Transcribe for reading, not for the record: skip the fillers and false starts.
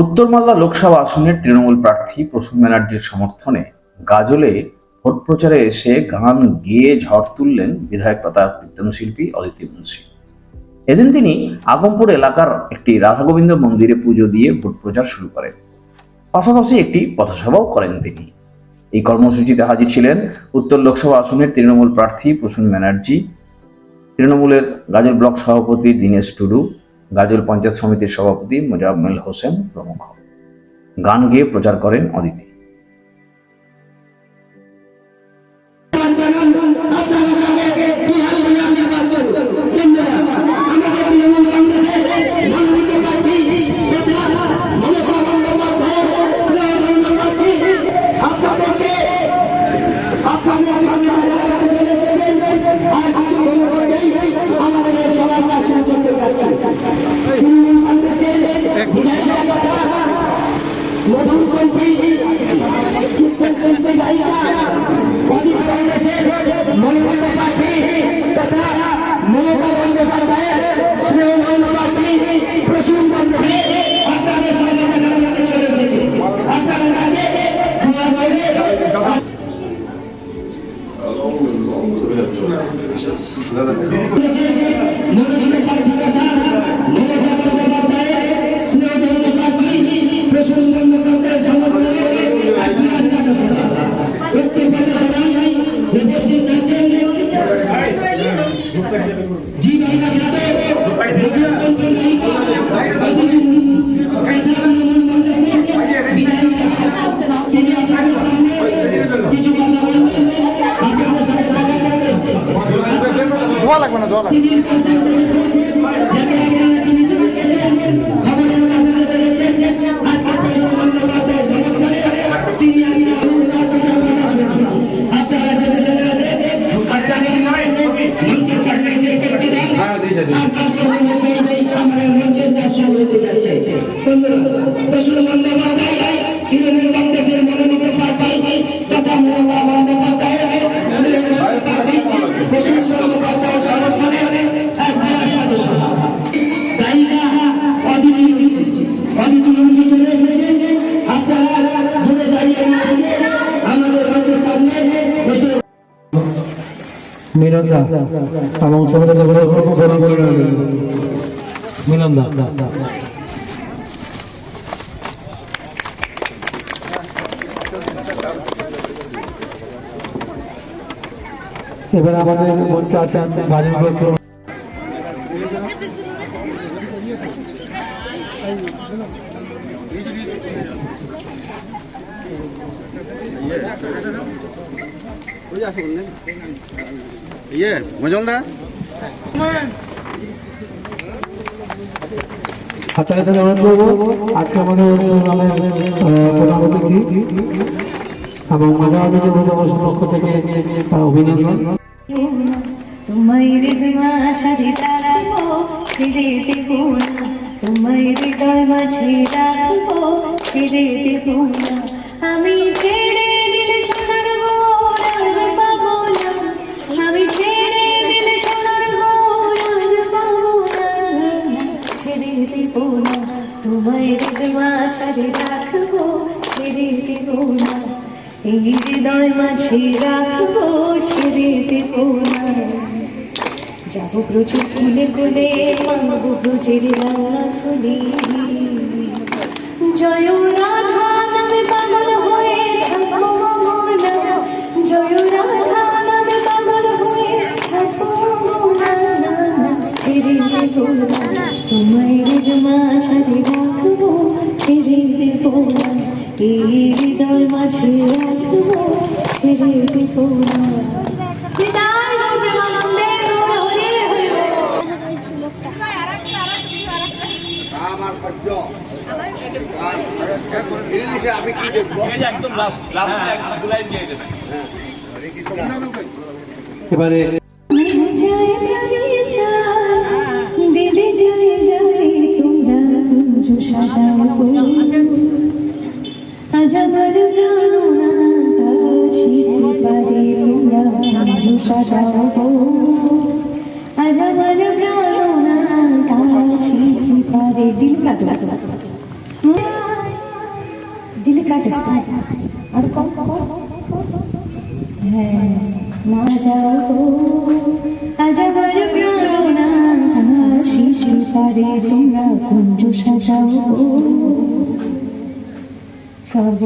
উত্তর মালদা লোকসভা আসনের তৃণমূল প্রার্থী প্রসূন ব্যানার্জির সমর্থনে গাজলে ভোট প্রচারে এসে গান গেয়ে ঝড় তুললেন বিধায়ক তথা কীর্তনশিল্পী অদিতি মুন্সি। এদিন তিনি আগমপুর এলাকার একটি রাধা গোবিন্দ মন্দিরে পুজো দিয়ে ভোট প্রচার শুরু করেন। পাশাপাশি একটি পথসভাও করেন তিনি। এই কর্মসূচিতে হাজির ছিলেন উত্তর লোকসভা আসনের তৃণমূল প্রার্থী প্রসূন ব্যানার্জি, তৃণমূলের গাজল ব্লক সভাপতি দীনেশ টুডু, গাজল পঞ্চায়েত সমিতির সভাপতি মোজাম্মেল হোসেন প্রমুখ। গান গেয়ে প্রচার করেন অদিতি। ধোয়া লাগবে না, ধোয়া লাগবে। এবং মিলনদা এবার আমাদের মঞ্চে আছেন গাজল ব্লক মজলদা হাতারে তাহলে অনুরোধ করবো আজকে আমাদের প্রধান অতিথি এবং মাঝামাঝি যুবসমাজের পক্ষ থেকে অভিনন্দন। তোমায় হৃদয় মাঝে রাখবো ফিরে দেব না, তোমায় হৃদয় মাঝে রাখবো ফিরে দেব না, আমি ছেড়ে দিলে সোনার গোর আর পাবো না, আমি ছেড়ে দিলে সোনার গোর আর পাবো না, ছেড়ে দেব না, তোমায় হৃদয় মাঝে রাখবো ছেড়ে দেব না, এই হৃদয় মাঝে রাখবো ছেড়ে দেব না, যাবো ব্রজে ফুলে কোলে মানবো ব্রজের রান্না ধুলি, জয় রাধা নামে পাগল হয়ে থাকবো মমনা, জয় রাধা নামে পাগল হয়ে থাকবো মমনা, ছেড়ে দেব না, তোমায় হৃদয় মাঝে রাখবো ছেড়ে দেব না, এই হৃদয় মাঝে রাখবো ছেড়ে দেব না। এবারে দিল হ্যাঁ না যাও গো, আজ আবার প্রেরণা শিশু পারে তোমরা কুঞ্জ সাজাও গো। সর্ব